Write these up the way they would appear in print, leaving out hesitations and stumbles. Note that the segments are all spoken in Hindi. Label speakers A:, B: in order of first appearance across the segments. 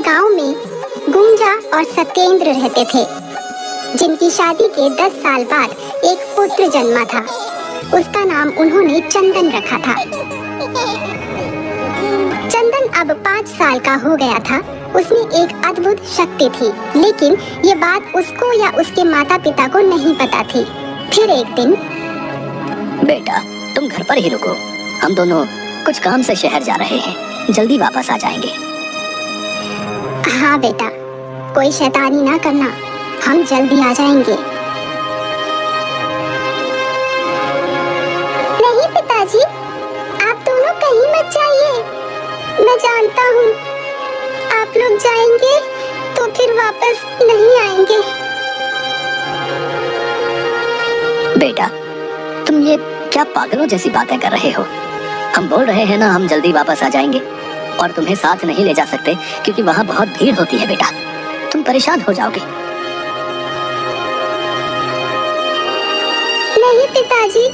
A: गांव में गुंजा और सत्येंद्र रहते थे, जिनकी शादी के 10 साल बाद एक पुत्र जन्मा था। उसका नाम उन्होंने चंदन रखा था। चंदन अब 5 साल का हो गया था। उसमें एक अद्भुत शक्ति थी, लेकिन ये बात उसको या उसके माता पिता को नहीं पता थी। फिर एक दिन,
B: बेटा तुम घर पर ही रुको, हम दोनों कुछ काम से शहर जा रहे हैं, जल्दी वापस आ जाएंगे।
A: हाँ बेटा, कोई शैतानी ना करना, हम जल्दी आ जाएंगे। नहीं पिताजी, आप दोनों कहीं मत जाइए। मैं जानता हूँ आप लोग जाएंगे तो फिर वापस नहीं आएंगे।
B: बेटा तुम ये क्या पागलों जैसी बातें कर रहे हो? हम बोल रहे हैं ना, हम जल्दी वापस आ जाएंगे, और तुम्हें साथ नहीं ले जा सकते क्योंकि वहाँ बहुत भीड़ होती है। बेटा तुम परेशान हो जाओगे।
A: नहीं पिताजी,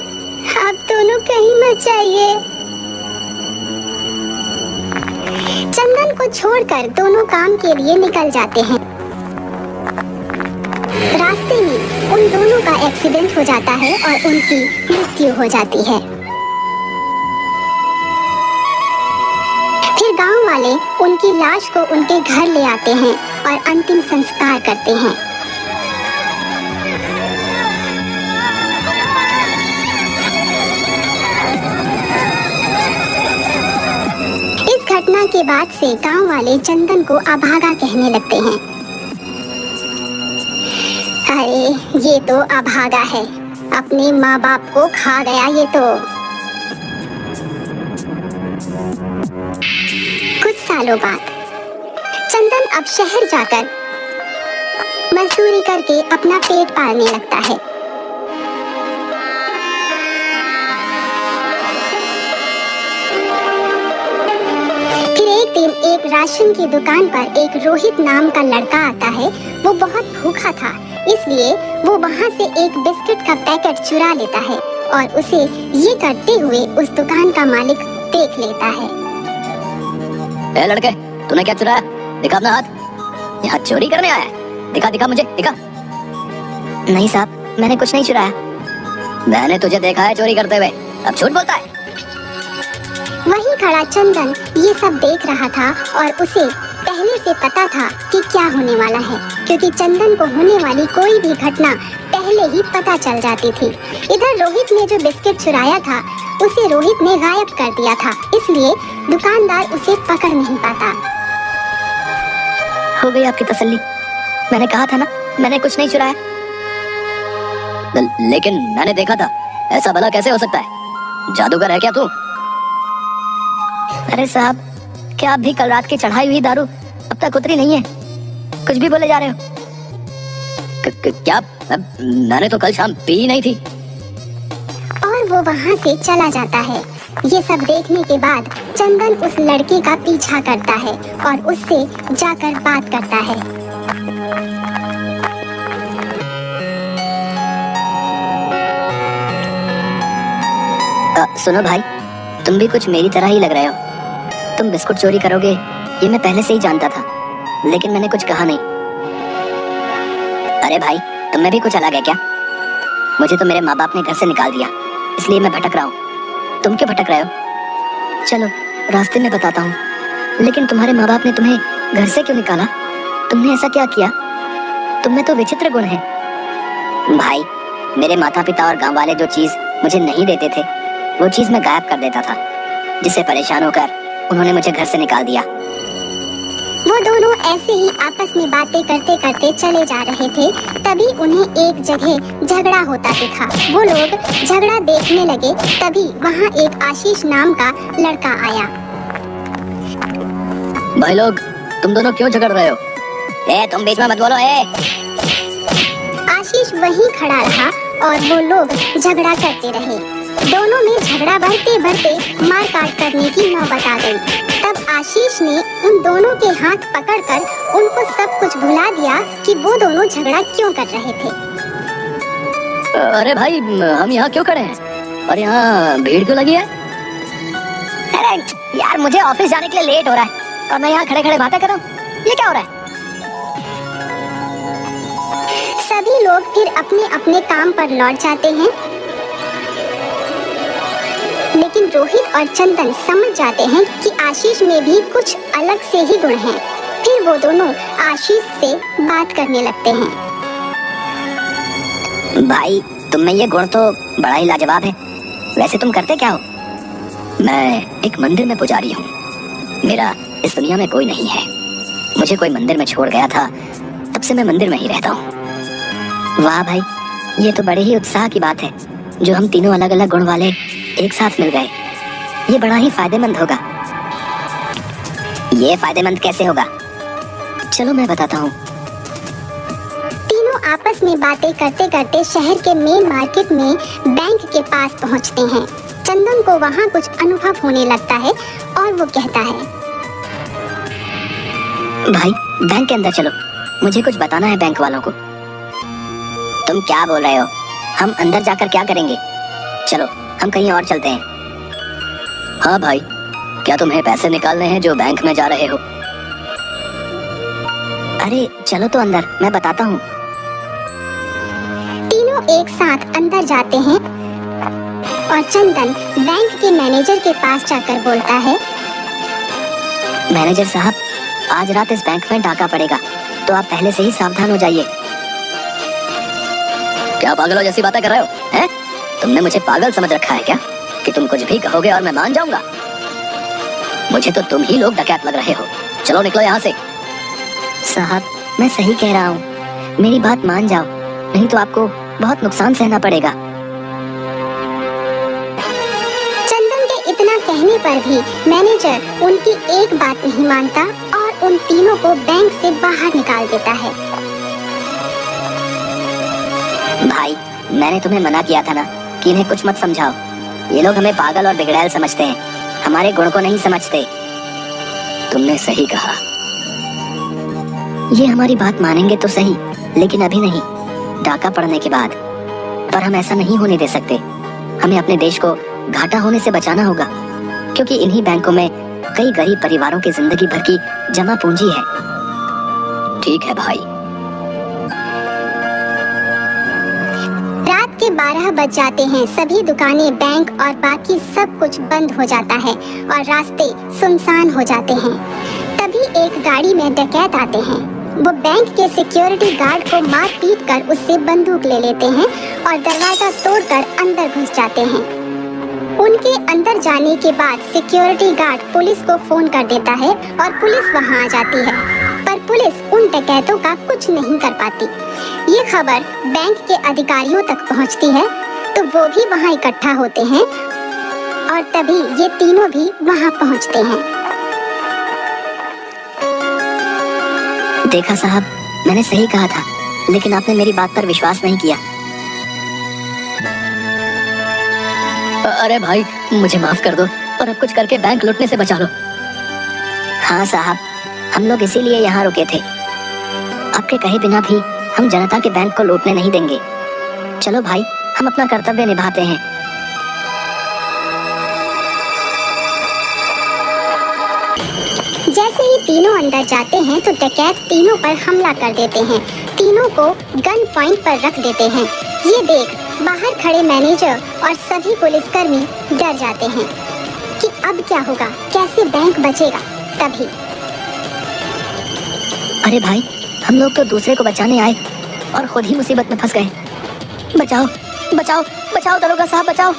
A: आप दोनों कहीं मत जाइए। चंदन को छोड़कर दोनों काम के लिए निकल जाते हैं। रास्ते में उन दोनों का एक्सीडेंट हो जाता है और उनकी मृत्यु हो जाती है। फिर गांव वाले उनकी लाश को उनके घर ले आते हैं और अंतिम संस्कार करते हैं। इस घटना के बाद से गांव वाले चंदन को अभागा कहने लगते हैं। अरे ये तो अभागा है, अपने माँ बाप को खा गया ये तो। कुछ सालों बाद चंदन अब शहर जाकर मजदूरी करके अपना पेट पालने लगता है। फिर एक दिन एक राशन की दुकान पर एक रोहित नाम का लड़का आता है। वो बहुत भूखा था, इसलिए वो वहाँ से एक बिस्किट का पैकेट चुरा लेता है और उसे ये करते हुए उस दुकान का मालिक देख लेता है।
B: ए लड़के, तूने क्या चुराया? दिखा अपना हाथ। यहाँ चोरी करने आया है? दिखा दिखा मुझे, दिखा। नहीं साहब, मैंने कुछ नहीं चुराया। मैंने तुझे देखा है चोरी करते हुए, अब झूठ बोलता है।
A: वहीं खड़ा चंदन ये सब देख रहा था और उसे पहले से पता था कि क्या होने वाला है, क्योंकि चंदन को होने वाली कोई भी घटना पहले ही पता चल जाती थी। इधर रोहित ने जो बिस्किट चुराया था उसे रोहित ने गायब कर दिया था, इसलिए दुकानदार उसे पकड़ नहीं पाता।
B: हो गई आपकी तसल्ली? मैंने कहा था ना, मैंने कुछ नहीं चुराया। लेकिन मैंने देखा था, ऐसा भला कैसे हो सकता है? जादूगर है क्या तू? अरे साहब, क्या आप भी कल रात की चढ़ाई हुई दारू अब तक उतरी नहीं है? कुछ भी बोले जा रहे हो। क्या? मैंने तो कल शाम पी नहीं थी।
A: और वो वहाँ से चला जाता है। ये सब देखने के बाद चंदन उस लड़के का पीछा करता है और उससे जाकर बात करता है।
B: सुनो भाई, तुम भी कुछ मेरी तरह ही लग रहे हो। तुम बिस्कुट चोरी करोगे ये मैं पहले से ही जानता था, लेकिन मैंने कुछ कहा नहीं। अरे भाई, तुम में भी कुछ अलग है क्या? मुझे तो मेरे माँ बाप ने घर से निकाल दिया, इसलिए मैं भटक रहा हूँ। तुम क्यों भटक रहे हो? चलो रास्ते में बताता हूँ। लेकिन तुम्हारे माँ बाप ने तुम्हें घर से क्यों निकाला? तुमने ऐसा क्या किया? तुम में तो विचित्र गुण है। भाई, मेरे माता पिता और गांव वाले जो चीज मुझे नहीं देते थे वो चीज मैं गायब कर देता था, जिससे परेशान होकर उन्होंने मुझे घर से निकाल दिया।
A: वो दोनों ऐसे ही आपस में बातें करते करते चले जा रहे थे। तभी उन्हें एक जगह झगड़ा होता दिखा। वो लोग झगड़ा देखने लगे। तभी वहाँ एक आशीष नाम का लड़का आया।
B: भाई लोग, तुम दोनों क्यों झगड़ रहे हो? ए, तुम बीच में मत बोलो।
A: आशीष वहीं खड़ा रहा और वो लोग झगड़ा करते रहे। दोनों में झगड़ा बढ़ते बढ़ते मार काट करने की नौबत आ गई। तब आशीष ने उन दोनों के हाथ पकड़कर उनको सब कुछ भुला दिया कि वो दोनों झगड़ा क्यों कर रहे थे।
B: अरे भाई, हम यहाँ क्यों खड़े हैं और यहाँ भीड़ क्यों लगी है? अरे यार, मुझे ऑफिस जाने के लिए लेट हो रहा है और मैं यहाँ खड़े खड़े बातें कर रहा हूँ। ये क्या हो रहा है?
A: सभी लोग फिर अपने अपने काम पर लौट जाते हैं, लेकिन रोहित और चंदन समझ जाते हैं कि आशीष में भी कुछ अलग से ही गुण हैं। फिर वो दोनों आशीष से बात करने लगते हैं।
B: भाई, तुम में ये गुण तो बड़ा ही लाजवाब है। वैसे तुम करते क्या हो? मैं एक मंदिर में पुजारी हूँ। मेरा इस दुनिया में कोई नहीं है। मुझे कोई मंदिर में छोड़ गया था, तब से मैं मंदिर में ही रहता हूँ। वाह भाई, ये तो बड़े ही उत्साह की बात है जो हम तीनों अलग अलग गुण वाले एक साथ मिल गए। ये बड़ा ही फायदेमंद होगा। ये फायदेमंद कैसे होगा? चलो मैं बताता हूँ।
A: तीनों आपस में बातें करते करते शहर के मेन मार्केट में बैंक के पास पहुँचते हैं। चंदन को वहाँ कुछ अनुभव होने लगता है और वो कहता है,
B: भाई बैंक के अंदर चलो, मुझे कुछ बताना है बैंक वालों को। तुम क्या बोल रहे हो? हम अंदर जाकर क्या करेंगे? चलो हम कहीं और चलते हैं। हाँ भाई, क्या तुम्हें पैसे निकालने हैं जो बैंक में जा रहे हो? अरे चलो तो अंदर, मैं बताता हूँ।
A: तीनों एक साथ अंदर जाते हैं और चंदन बैंक के मैनेजर के पास जाकर बोलता है,
B: मैनेजर साहब, आज रात इस बैंक में डाका पड़ेगा, तो आप पहले से ही सावधान हो जाइए। क्या पागलों जैसी बातें कर रहे हो? हैं? तुमने मुझे पागल समझ रखा है क्या कि तुम कुछ भी कहोगे और मैं मान जाऊंगा? मुझे तो तुम ही लोग डकैत लग रहे हो। चलो निकलो यहाँ से। साहब, मैं सही कह रहा हूँ, मेरी बात मान जाओ, नहीं तो आपको बहुत नुकसान सहना पड़ेगा।
A: चंदन के इतना कहने पर भी मैनेजर उनकी एक बात नहीं मानता और उन तीनों को बैंक से बाहर निकाल देता है।
B: भाई, मैंने तुम्हें मना किया था ना कि इन्हें कुछ मत समझाओ। ये लोग हमें पागल और बिगड़ैल समझते हैं, हमारे गुण को नहीं समझते। तुमने सही कहा। ये हमारी बात मानेंगे तो सही, लेकिन अभी नहीं, डाका पड़ने के बाद। पर हम ऐसा नहीं होने दे सकते। हमें अपने देश को घाटा होने से बचाना होगा, क्योंकि इन्हीं बैंकों में कई गरीब परिवारों की जिंदगी भर की जमा पूंजी है। ठीक है भाई।
A: रात के 12 बज जाते हैं। सभी दुकानें, बैंक और बाकी सब कुछ बंद हो जाता है और रास्ते सुनसान हो जाते हैं। तभी एक गाड़ी में डकैत आते हैं। वो बैंक के सिक्योरिटी गार्ड को मार पीट कर उससे बंदूक ले लेते हैं और दरवाजा तोड़कर अंदर घुस जाते हैं। उनके अंदर जाने के बाद सिक्योरिटी गार्ड पुलिस को फोन कर देता है और पुलिस वहां आ जाती है, पर पुलिस उन डकैतों का कुछ नहीं कर पाती। ये खबर बैंक के अधिकारियों तक पहुंचती है, तो वो भी वहां इकट्ठा होते हैं और तभी ये तीनों भी वहां पहुंचते हैं।
B: देखा साहब, मैंने सही कहा था, लेकिन आपने मेरी बात पर विश्वास नहीं किया। अरे भाई, मुझे माफ कर दो और अब कुछ करके बैंक लूटने से बचा लो। हाँ साहब, हम लोग इसीलिए यहाँ रुके थे। आपके कहे बिना भी हम जनता के बैंक को लूटने नहीं देंगे। चलो भाई, हम अपना कर्तव्य निभाते हैं।
A: जैसे ही तीनों अंदर जाते हैं तो डकैत तीनों पर हमला कर देते हैं। तीनों को गन पॉइंट पर रख देते हैं। ये देख बाहर खड़े मैनेजर और सभी पुलिसकर्मी डर जाते हैं कि अब क्या होगा, कैसे बैंक बचेगा। तभी
B: अरे भाई, हम लोग तो दूसरे को बचाने आए और खुद ही मुसीबत में फंस गए। बचाओ बचाओ बचाओ, दरोगा साहब बचाओ।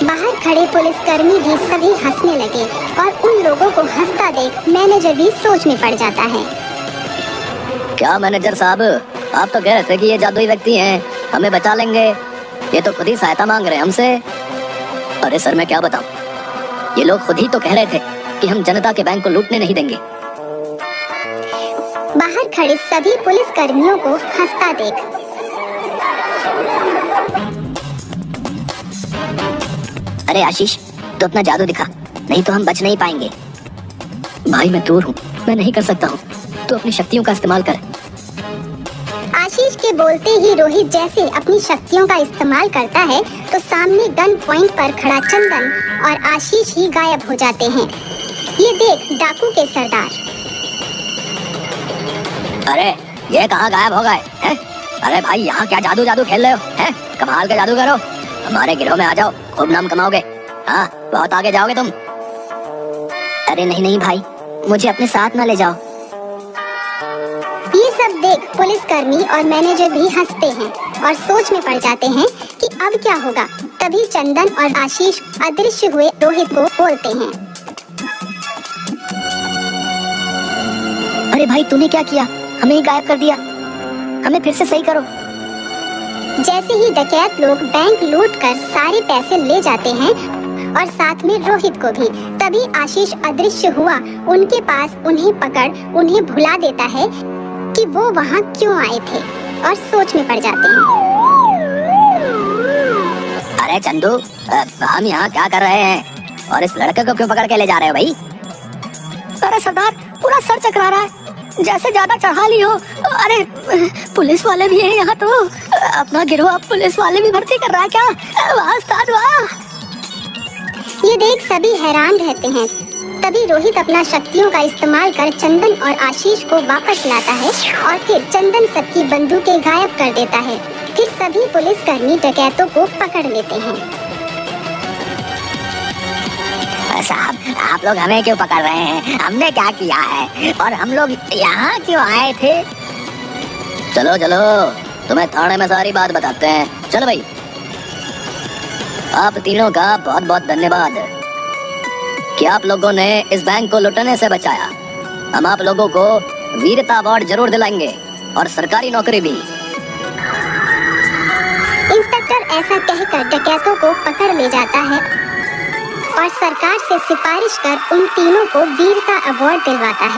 A: बाहर खड़े पुलिसकर्मी भी सभी हंसने लगे और उन लोगों को हंसता देख मैनेजर भी सोच में पड़ जाता है।
B: क्या मैनेजर साहब, आप तो कह रहे थे कि ये जादुई व्यक्ति हैं, हमें बचा लेंगे। ये तो खुद ही सहायता मांग रहे हैं हमसे। अरे सर, मैं क्या बताऊं, ये लोग खुद ही तो कह रहे थे कि हम जनता के बैंक को लूटने नहीं देंगे।
A: बाहर खड़े सभी पुलिसकर्मियों को हंसता देख
B: अरे आशीष, तो अपना जादू दिखा, नहीं तो हम बच नहीं पाएंगे। भाई मैं दूर हूँ, मैं नहीं कर सकता हूँ, तो अपनी शक्तियों का इस्तेमाल कर।
A: आशीष के बोलते ही रोहित जैसे अपनी शक्तियों का इस्तेमाल करता है तो सामने गन पॉइंट पर खड़ा चंदन और आशीष ही गायब हो जाते हैं। ये देख डाकू के सरदार
B: अरे ये कहाँ गायब हो गए हैं? अरे भाई यहाँ क्या जादू जादू खेल रहे हो हैं? कमाल का जादू करो, हमारे गिरोह में आ जाओ, खूब नाम कमाओगे। हाँ बहुत आगे जाओगे तुम। अरे नहीं नहीं भाई, मुझे अपने साथ ना ले जाओ।
A: ये सब देख पुलिसकर्मी और मैनेजर भी हंसते हैं और सोच में पड़ जाते हैं कि अब क्या होगा। तभी चंदन और आशीष अदृश्य हुए रोहित को बोलते हैं।
B: अरे भाई तूने क्या किया, हमें ही गायब कर दिया, हमें फिर से सही करो।
A: जैसे ही डकैत लोग बैंक लूट कर सारे पैसे ले जाते हैं और साथ में रोहित को भी, तभी आशीष अदृश्य हुआ उनके पास उन्हें पकड़ उन्हें भुला देता है कि वो वहाँ क्यों आए थे और सोच में पड़ जाते हैं।
B: अरे चंदू, हम यहाँ क्या कर रहे हैं और इस लड़के को क्यों पकड़ के ले जा रहे हो भाई? अरे सरदार, पूरा सर चकरा रहा है, जैसे ज्यादा चढ़ा ली हो। अरे पुलिस वाले भी हैं यहाँ तो, अपना गिरोह अब पुलिस वाले भी भर्ती कर रहा है क्या? वाह उस्ताद वाह।
A: ये देख सभी हैरान रहते हैं। तभी रोहित अपना शक्तियों का इस्तेमाल कर चंदन और आशीष को वापस लाता है और फिर चंदन सबकी बंदूकें गायब कर देता है। फिर सभी पुलिसकर्मी डकैतों को पकड़ लेते हैं।
B: साहब, आप लोग हमें क्यों पकड़ रहे हैं? हमने क्या किया है और हम लोग यहाँ क्यों आए थे? चलो चलो, तुम्हें थाने में सारी बात बताते हैं। चलो भाई। आप तीनों का बहुत बहुत धन्यवाद कि आप लोगों ने इस बैंक को लुटने से बचाया। हम आप लोगों को वीरता अवार्ड जरूर दिलाएंगे और सरकारी नौकरी भी।
A: इंस्पेक्टर ऐसा कहकर डकैतों को पकड़ ले जाता है और सरकार से सिफारिश कर उन तीनों को वीरता अवार्ड दिलवाता है।